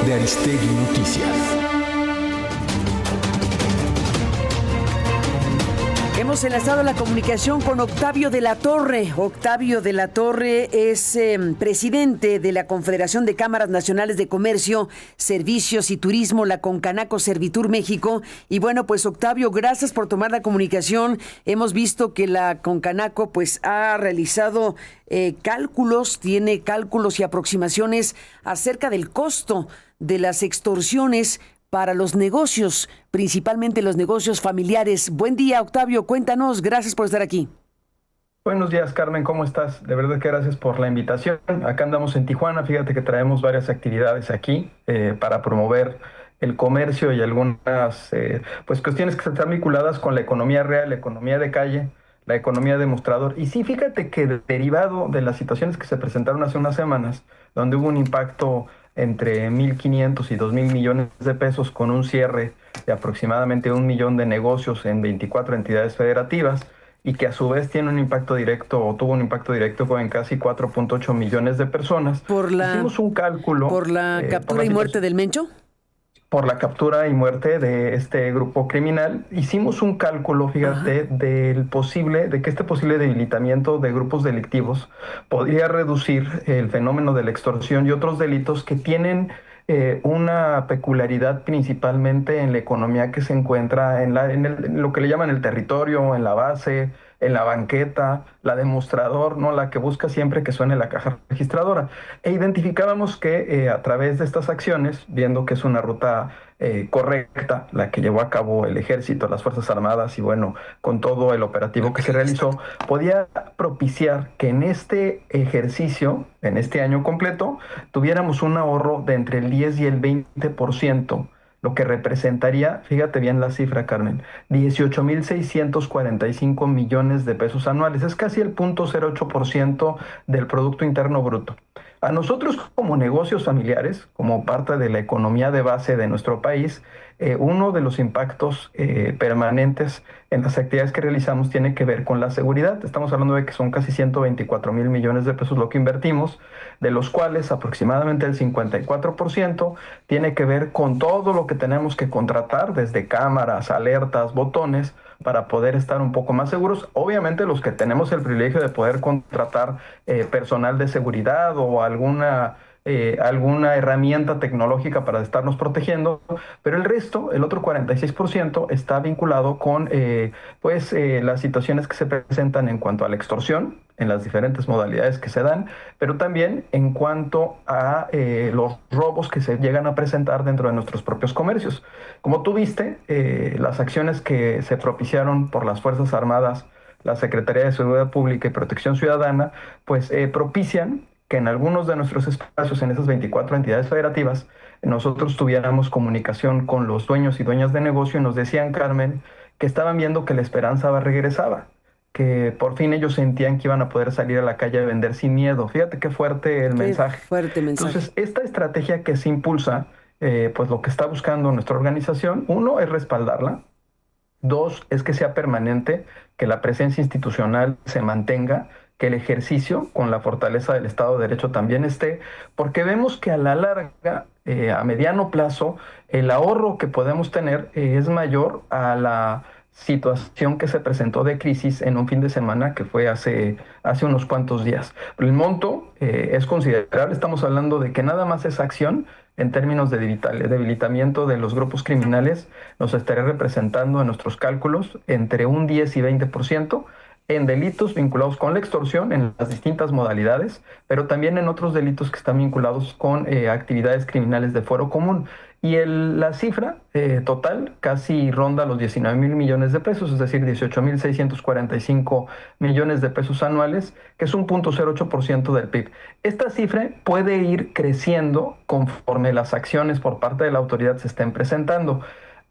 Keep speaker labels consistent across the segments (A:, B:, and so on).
A: de Aristegui Noticias.
B: Hemos enlazado la comunicación con Octavio de la Torre. Octavio de la Torre es presidente de la Confederación de Cámaras Nacionales de Comercio, Servicios y Turismo, la Concanaco Servitur México. Y bueno, pues Octavio, gracias por tomar la comunicación. Hemos visto que la Concanaco pues ha realizado tiene cálculos y aproximaciones acerca del costo de las extorsiones para los negocios, principalmente los negocios familiares. Buen día, Octavio, cuéntanos, gracias por estar aquí.
C: Buenos días, Carmen, ¿cómo estás? De verdad que gracias por la invitación. Acá andamos en Tijuana, fíjate que traemos varias actividades aquí para promover el comercio y algunas pues cuestiones que están vinculadas con la economía real, la economía de calle, la economía de mostrador. Y sí, fíjate que derivado de las situaciones que se presentaron hace unas semanas, donde hubo un impacto entre 1.500 y 2.000 millones de pesos con un cierre de aproximadamente 1 millón de negocios en 24 entidades federativas y que a su vez tiene un impacto directo o tuvo un impacto directo en casi 4.8 millones de personas. Hicimos un cálculo.
B: ¿Por la captura y muerte del Mencho?
C: Por la captura y muerte de este grupo criminal. Hicimos un cálculo, fíjate, de que este posible debilitamiento de grupos delictivos podría reducir el fenómeno de la extorsión y otros delitos que tienen una peculiaridad principalmente en la economía que se encuentra en lo que le llaman el territorio, en la base, en la banqueta, la demostrador, ¿no? La que busca siempre que suene la caja registradora. E identificábamos que a través de estas acciones, viendo que es una ruta correcta, la que llevó a cabo el Ejército, las Fuerzas Armadas y bueno, con todo el operativo que se realizó, podía propiciar que en este ejercicio, en este año completo, tuviéramos un ahorro de entre el 10 y el 20%, lo que representaría, fíjate bien la cifra, Carmen, 18.645 millones de pesos anuales. Es casi el 0.08% del Producto Interno Bruto. A nosotros como negocios familiares, como parte de la economía de base de nuestro país, uno de los impactos permanentes en las actividades que realizamos tiene que ver con la seguridad. Estamos hablando de que son casi 124.000 millones de pesos lo que invertimos, de los cuales aproximadamente el 54% tiene que ver con todo lo que tenemos que contratar, desde cámaras, alertas, botones, para poder estar un poco más seguros. Obviamente los que tenemos el privilegio de poder contratar personal de seguridad o alguna herramienta tecnológica para estarnos protegiendo, pero el resto, el otro 46%, está vinculado con las situaciones que se presentan en cuanto a la extorsión, en las diferentes modalidades que se dan, pero también en cuanto a los robos que se llegan a presentar dentro de nuestros propios comercios. Como tú viste, las acciones que se propiciaron por las Fuerzas Armadas, la Secretaría de Seguridad Pública y Protección Ciudadana, pues propician que en algunos de nuestros espacios, en esas 24 entidades federativas, nosotros tuviéramos comunicación con los dueños y dueñas de negocio y nos decían, Carmen, que estaban viendo que la esperanza regresaba, que por fin ellos sentían que iban a poder salir a la calle a vender sin miedo. Fíjate qué fuerte el mensaje.
B: Fuerte mensaje.
C: Entonces, esta estrategia que se impulsa, pues lo que está buscando nuestra organización, uno, es respaldarla. Dos, es que sea permanente, que la presencia institucional se mantenga, que el ejercicio con la fortaleza del Estado de Derecho también esté, porque vemos que a la larga, a mediano plazo, el ahorro que podemos tener es mayor a la situación que se presentó de crisis en un fin de semana que fue hace unos cuantos días. El monto es considerable, estamos hablando de que nada más esa acción, en términos de debilitamiento de los grupos criminales, nos estaría representando en nuestros cálculos entre un 10 y 20%, en delitos vinculados con la extorsión en las distintas modalidades, pero también en otros delitos que están vinculados con actividades criminales de fuero común. Y la cifra total casi ronda los 19.000 millones de pesos, es decir, 18.645 millones de pesos anuales, que es un 0.08% del PIB. Esta cifra puede ir creciendo conforme las acciones por parte de la autoridad se estén presentando.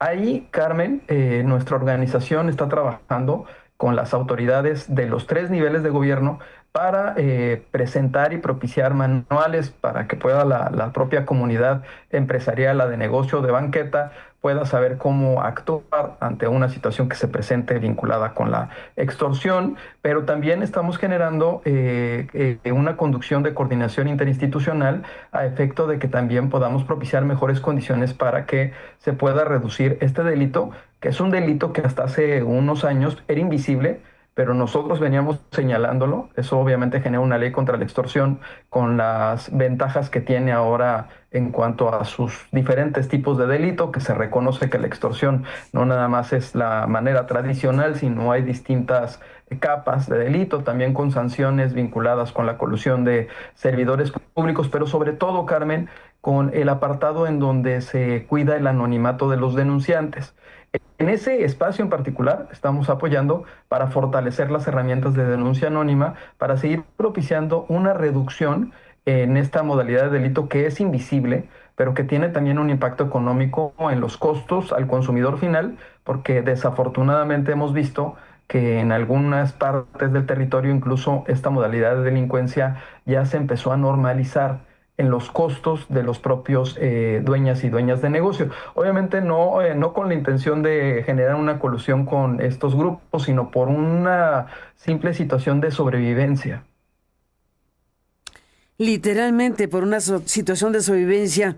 C: Ahí, Carmen, nuestra organización está trabajando con las autoridades de los 3 niveles de gobierno para presentar y propiciar manuales para que pueda la propia comunidad empresarial, la de negocio, de banqueta, pueda saber cómo actuar ante una situación que se presente vinculada con la extorsión, pero también estamos generando una conducción de coordinación interinstitucional a efecto de que también podamos propiciar mejores condiciones para que se pueda reducir este delito, que es un delito que hasta hace unos años era invisible, pero nosotros veníamos señalándolo. Eso obviamente genera una ley contra la extorsión con las ventajas que tiene ahora en cuanto a sus diferentes tipos de delito, que se reconoce que la extorsión no nada más es la manera tradicional, sino hay distintas capas de delito, también con sanciones vinculadas con la colusión de servidores públicos, pero sobre todo, Carmen, con el apartado en donde se cuida el anonimato de los denunciantes. En ese espacio en particular estamos apoyando para fortalecer las herramientas de denuncia anónima, para seguir propiciando una reducción en esta modalidad de delito que es invisible, pero que tiene también un impacto económico en los costos al consumidor final, porque desafortunadamente hemos visto que en algunas partes del territorio incluso esta modalidad de delincuencia ya se empezó a normalizar en los costos de los propios dueñas y dueñas de negocio. Obviamente no con la intención de generar una colusión con estos grupos, sino por una simple situación de sobrevivencia.
B: Literalmente por una situación de sobrevivencia.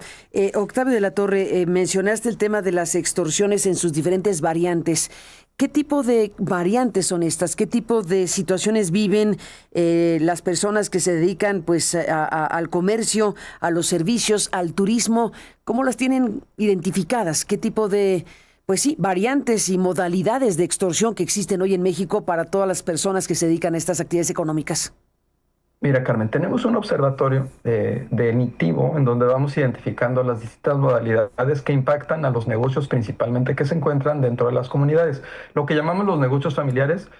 B: Octavio de la Torre, mencionaste el tema de las extorsiones en sus diferentes variantes. ¿Qué tipo de variantes son estas? ¿Qué tipo de situaciones viven las personas que se dedican pues al comercio, a los servicios, al turismo? ¿Cómo las tienen identificadas? ¿Qué tipo de, pues sí, variantes y modalidades de extorsión que existen hoy en México para todas las personas que se dedican a estas actividades económicas?
C: Mira, Carmen, tenemos un observatorio delictivo en donde vamos identificando las distintas modalidades que impactan a los negocios principalmente que se encuentran dentro de las comunidades. Lo que llamamos los negocios familiares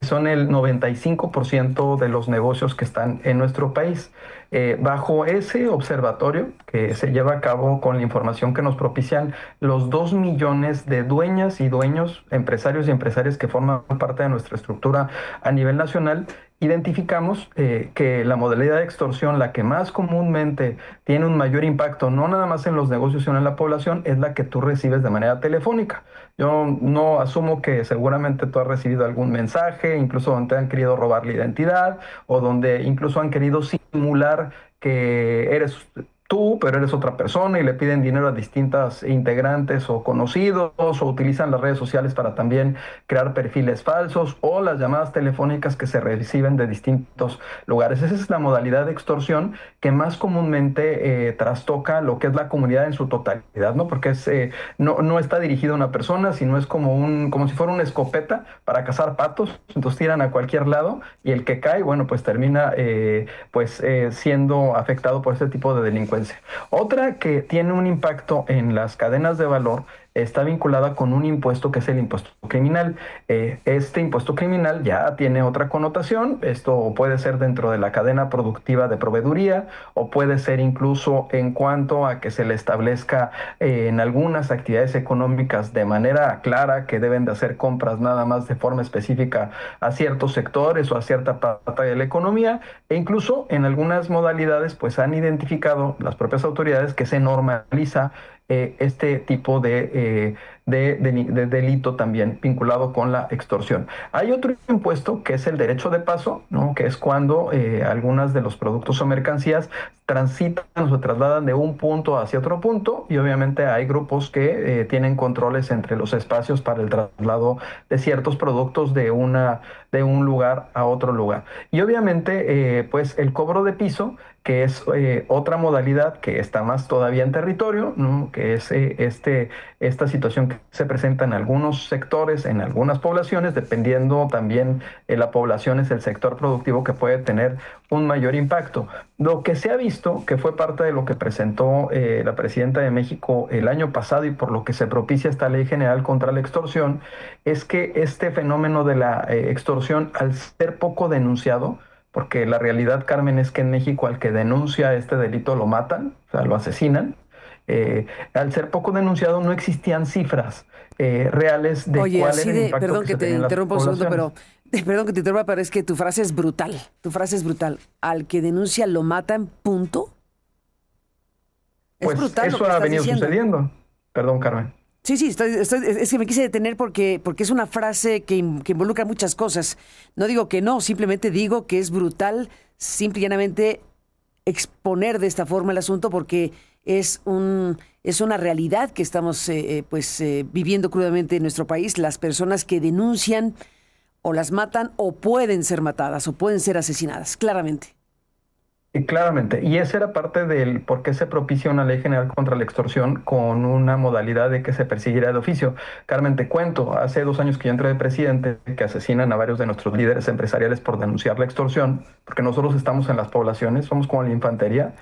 C: son el 95% de los negocios que están en nuestro país. Bajo ese observatorio que se lleva a cabo con la información que nos propician los 2 millones de dueñas y dueños, empresarios y empresarias que forman parte de nuestra estructura a nivel nacional, identificamos que la modalidad de extorsión, la que más comúnmente tiene un mayor impacto, no nada más en los negocios, sino en la población, es la que tú recibes de manera telefónica. Yo no asumo que seguramente tú has recibido algún mensaje, incluso donde te han querido robar la identidad o donde incluso han querido simular que eres tú, pero eres otra persona y le piden dinero a distintas integrantes o conocidos, o utilizan las redes sociales para también crear perfiles falsos, o las llamadas telefónicas que se reciben de distintos lugares. Esa es la modalidad de extorsión que más comúnmente trastoca lo que es la comunidad en su totalidad, ¿no? Porque no está dirigido a una persona, sino es como si fuera una escopeta para cazar patos. Entonces tiran a cualquier lado y el que cae, bueno, pues termina siendo afectado por ese tipo de delincuencia. Otra que tiene un impacto en las cadenas de valor está vinculada con un impuesto que es el impuesto criminal. Este impuesto criminal ya tiene otra connotación. Esto puede ser dentro de la cadena productiva de proveeduría o puede ser incluso en cuanto a que se le establezca en algunas actividades económicas de manera clara que deben de hacer compras nada más de forma específica a ciertos sectores o a cierta parte de la economía, e incluso en algunas modalidades pues han identificado las propias autoridades que se normaliza este tipo de delito también vinculado con la extorsión. Hay otro impuesto que es el derecho de paso, ¿no? Que es cuando algunas de los productos o mercancías transitan o se trasladan de un punto hacia otro punto, y obviamente hay grupos que tienen controles entre los espacios para el traslado de ciertos productos de un lugar a otro lugar. Y obviamente pues el cobro de piso, que es otra modalidad que está más todavía en territorio, ¿no? Que es esta situación que se presenta en algunos sectores, en algunas poblaciones, dependiendo también la población, es el sector productivo que puede tener un mayor impacto. Lo que se ha visto, que fue parte de lo que presentó la presidenta de México el año pasado y por lo que se propicia esta Ley General contra la Extorsión, es que este fenómeno de la extorsión, al ser poco denunciado, porque la realidad, Carmen, es que en México al que denuncia este delito lo matan, o sea, lo asesinan. Al ser poco denunciado no existían cifras reales de cuál era el impacto
B: perdón
C: que
B: que
C: se
B: te
C: tenía en las
B: interrumpa un segundo, pero
C: poblaciones.
B: Perdón que te interrumpa, pero es que tu frase es brutal. Tu frase es brutal. Al que denuncia lo matan, punto. Es
C: Pues
B: brutal lo
C: eso
B: que
C: ha
B: estás
C: venido
B: diciendo.
C: Sucediendo. Perdón, Carmen.
B: Sí, es que me quise detener porque es una frase que involucra muchas cosas. No digo que no, simplemente digo que es brutal, simple y llanamente exponer de esta forma el asunto porque es una realidad que estamos viviendo crudamente en nuestro país. Las personas que denuncian o las matan o pueden ser matadas o pueden ser asesinadas, claramente.
C: Y claramente, y esa era parte del por qué se propicia una ley general contra la extorsión con una modalidad de que se persiguiera de oficio. Carmen, te cuento, hace 2 años que yo entré de presidente, que asesinan a varios de nuestros líderes empresariales por denunciar la extorsión, porque nosotros estamos en las poblaciones, somos como la infantería.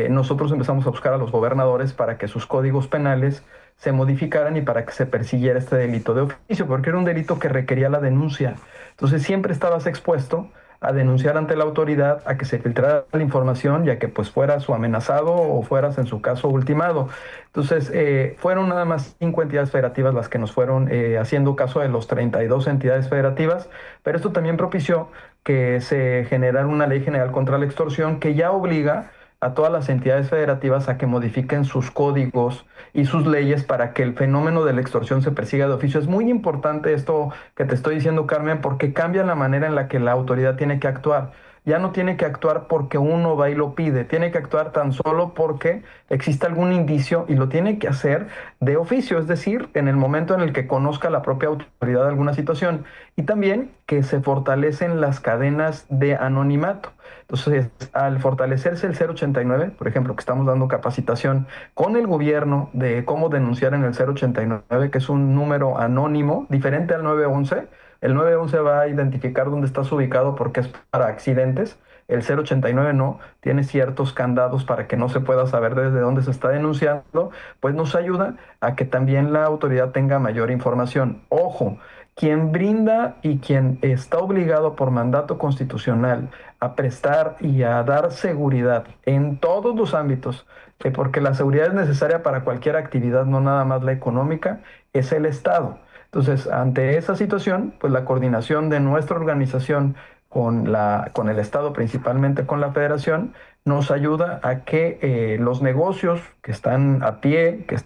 C: Nosotros empezamos a buscar a los gobernadores para que sus códigos penales se modificaran y para que se persiguiera este delito de oficio, porque era un delito que requería la denuncia. Entonces siempre estabas expuesto a denunciar ante la autoridad, a que se filtrara la información, ya que pues fueras o amenazado o fueras en su caso ultimado. Entonces fueron nada más 5 entidades federativas las que nos fueron haciendo caso de los 32 entidades federativas, pero esto también propició que se generara una ley general contra la extorsión que ya obliga a todas las entidades federativas a que modifiquen sus códigos y sus leyes para que el fenómeno de la extorsión se persiga de oficio. Es muy importante esto que te estoy diciendo, Carmen, porque cambia la manera en la que la autoridad tiene que actuar. Ya no tiene que actuar porque uno va y lo pide, tiene que actuar tan solo porque existe algún indicio y lo tiene que hacer de oficio, es decir, en el momento en el que conozca la propia autoridad alguna situación. Y también que se fortalecen las cadenas de anonimato. Entonces, al fortalecerse el 089, por ejemplo, que estamos dando capacitación con el gobierno de cómo denunciar en el 089, que es un número anónimo, diferente al 911. El 911 va a identificar dónde estás ubicado porque es para accidentes. El 089 no, tiene ciertos candados para que no se pueda saber desde dónde se está denunciando, pues nos ayuda a que también la autoridad tenga mayor información. Ojo, quien brinda y quien está obligado por mandato constitucional a prestar y a dar seguridad en todos los ámbitos, porque la seguridad es necesaria para cualquier actividad, no nada más la económica, es el Estado. Entonces, ante esa situación, pues la coordinación de nuestra organización con el Estado, principalmente con la Federación, nos ayuda a que los negocios que están a pie, que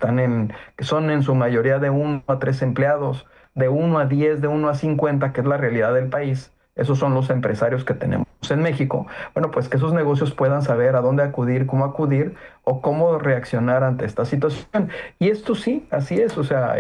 C: son en su mayoría de 1 a 3 empleados, de 1 a 10, de 1 a 50, que es la realidad del país, esos son los empresarios que tenemos en México, bueno, pues que esos negocios puedan saber a dónde acudir, cómo acudir o cómo reaccionar ante esta situación. Y esto sí, así es, o sea,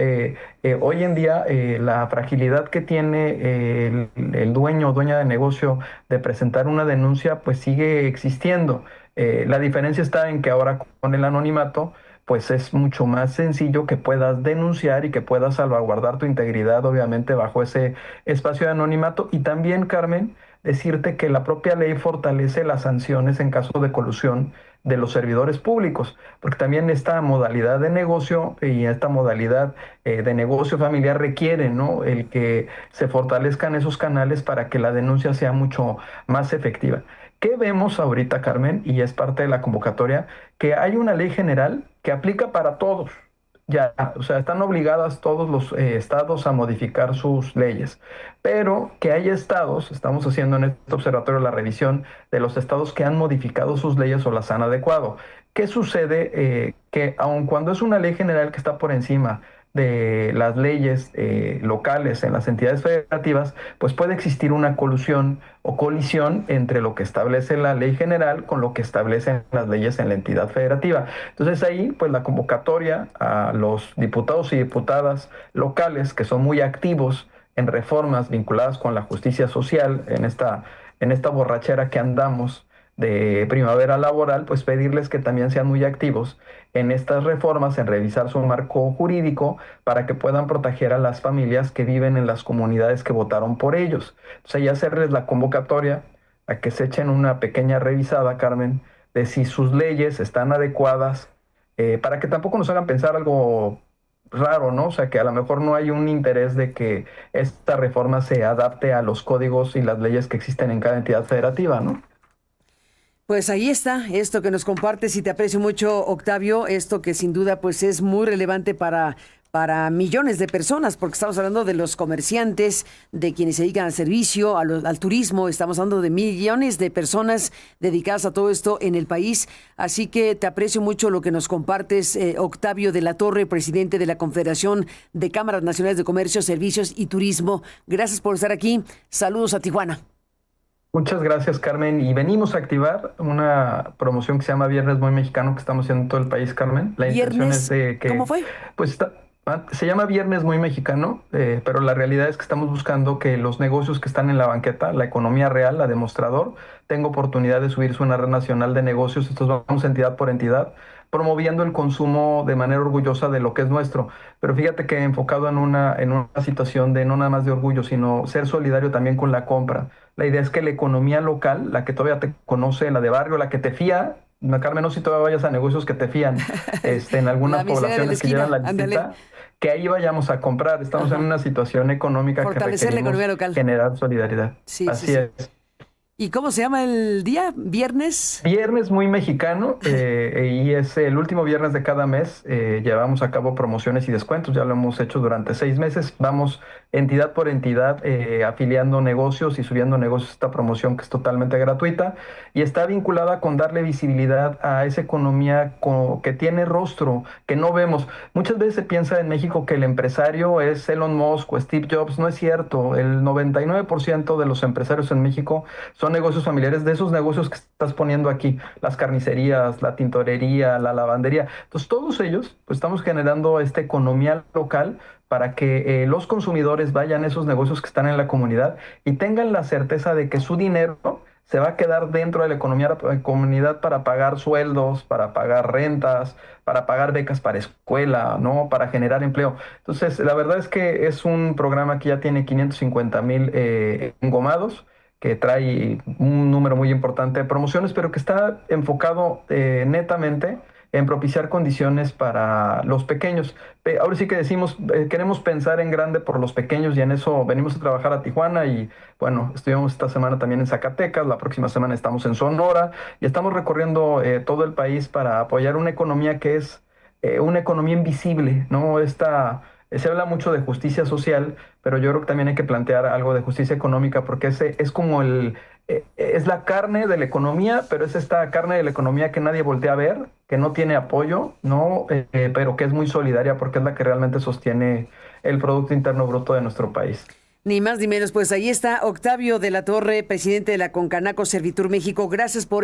C: hoy en día la fragilidad que tiene el dueño o dueña de negocio de presentar una denuncia, pues sigue existiendo. La diferencia está en que ahora con el anonimato, pues es mucho más sencillo que puedas denunciar y que puedas salvaguardar tu integridad, obviamente, bajo ese espacio de anonimato. Y también, Carmen, decirte que la propia ley fortalece las sanciones en caso de colusión de los servidores públicos, porque también esta modalidad de negocio y esta modalidad de negocio familiar requiere, ¿no?, el que se fortalezcan esos canales para que la denuncia sea mucho más efectiva. ¿Qué vemos ahorita, Carmen? Y es parte de la convocatoria, que hay una ley general que aplica para todos. Ya, o sea, están obligadas todos los estados a modificar sus leyes, pero que hay estados, estamos haciendo en este observatorio la revisión de los estados que han modificado sus leyes o las han adecuado. ¿Qué sucede? Que aun cuando es una ley general que está por encima de las leyes locales en las entidades federativas, pues puede existir una colusión o colisión entre lo que establece la ley general con lo que establecen las leyes en la entidad federativa. Entonces ahí, pues la convocatoria a los diputados y diputadas locales que son muy activos en reformas vinculadas con la justicia social, en esta borrachera que andamos de primavera laboral, pues pedirles que también sean muy activos en estas reformas, en revisar su marco jurídico para que puedan proteger a las familias que viven en las comunidades que votaron por ellos. Entonces, ya hacerles la convocatoria a que se echen una pequeña revisada, Carmen, de si sus leyes están adecuadas, para que tampoco nos hagan pensar algo raro, ¿no? O sea, que a lo mejor no hay un interés de que esta reforma se adapte a los códigos y las leyes que existen en cada entidad federativa, ¿no?
B: Pues ahí está, esto que nos compartes y te aprecio mucho, Octavio, esto que sin duda pues es muy relevante para para millones de personas, porque estamos hablando de los comerciantes, de quienes se dedican al servicio, al turismo, estamos hablando de millones de personas dedicadas a todo esto en el país. Así que te aprecio mucho lo que nos compartes, Octavio de la Torre, presidente de la Confederación de Cámaras Nacionales de Comercio, Servicios y Turismo. Gracias por estar aquí. Saludos a Tijuana.
C: Muchas gracias, Carmen. Y venimos a activar una promoción que se llama Viernes Muy Mexicano que estamos haciendo en todo el país, Carmen. La intención es de que...
B: ¿Cómo fue?
C: Pues se llama Viernes Muy Mexicano, pero la realidad es que estamos buscando que los negocios que están en la banqueta, la economía real, la de mostrador, tenga oportunidad de subirse a una red nacional de negocios. Estos vamos entidad por entidad, promoviendo el consumo de manera orgullosa de lo que es nuestro. Pero fíjate que enfocado en una situación de no nada más de orgullo, sino ser solidario también con la compra. La idea es que la economía local, la que todavía te conoce, la de barrio, la que te fía, Carmen, no si todavía vayas a negocios que te fían en algunas poblaciones que llevan la visita,
B: ándale,
C: que ahí vayamos a comprar. Estamos en una situación económica
B: fortalecer
C: que
B: la economía
C: requerimos
B: local.
C: generar solidaridad.
B: Sí,
C: Así
B: sí, sí.
C: es.
B: ¿Y cómo se llama el día? ¿Viernes?
C: Viernes Muy Mexicano, y es el último viernes de cada mes. Llevamos a cabo promociones y descuentos, ya lo hemos hecho durante 6 meses. Vamos entidad por entidad afiliando negocios y subiendo negocios a esta promoción que es totalmente gratuita y está vinculada con darle visibilidad a esa economía que tiene rostro, que no vemos. Muchas veces se piensa en México que el empresario es Elon Musk o Steve Jobs. No es cierto. El 99% de los empresarios en México son negocios familiares, de esos negocios que estás poniendo aquí, las carnicerías, la tintorería, la lavandería. Entonces, todos ellos, pues estamos generando esta economía local para que los consumidores vayan a esos negocios que están en la comunidad y tengan la certeza de que su dinero se va a quedar dentro de la comunidad para pagar sueldos, para pagar rentas, para pagar becas para escuela, ¿no? Para generar empleo. Entonces, la verdad es que es un programa que ya tiene 550,000 engomados, que trae un número muy importante de promociones, pero que está enfocado netamente en propiciar condiciones para los pequeños. Ahora sí que decimos, queremos pensar en grande por los pequeños y en eso venimos a trabajar a Tijuana y bueno, estuvimos esta semana también en Zacatecas, la próxima semana estamos en Sonora y estamos recorriendo todo el país para apoyar una economía que es una economía invisible, ¿no? Se habla mucho de justicia social, pero yo creo que también hay que plantear algo de justicia económica porque es como es la carne de la economía, pero es esta carne de la economía que nadie voltea a ver, que no tiene apoyo, ¿no? Pero que es muy solidaria porque es la que realmente sostiene el Producto Interno Bruto de nuestro país.
B: Ni más ni menos, pues ahí está Octavio de la Torre, presidente de la Concanaco Servitur México. Gracias por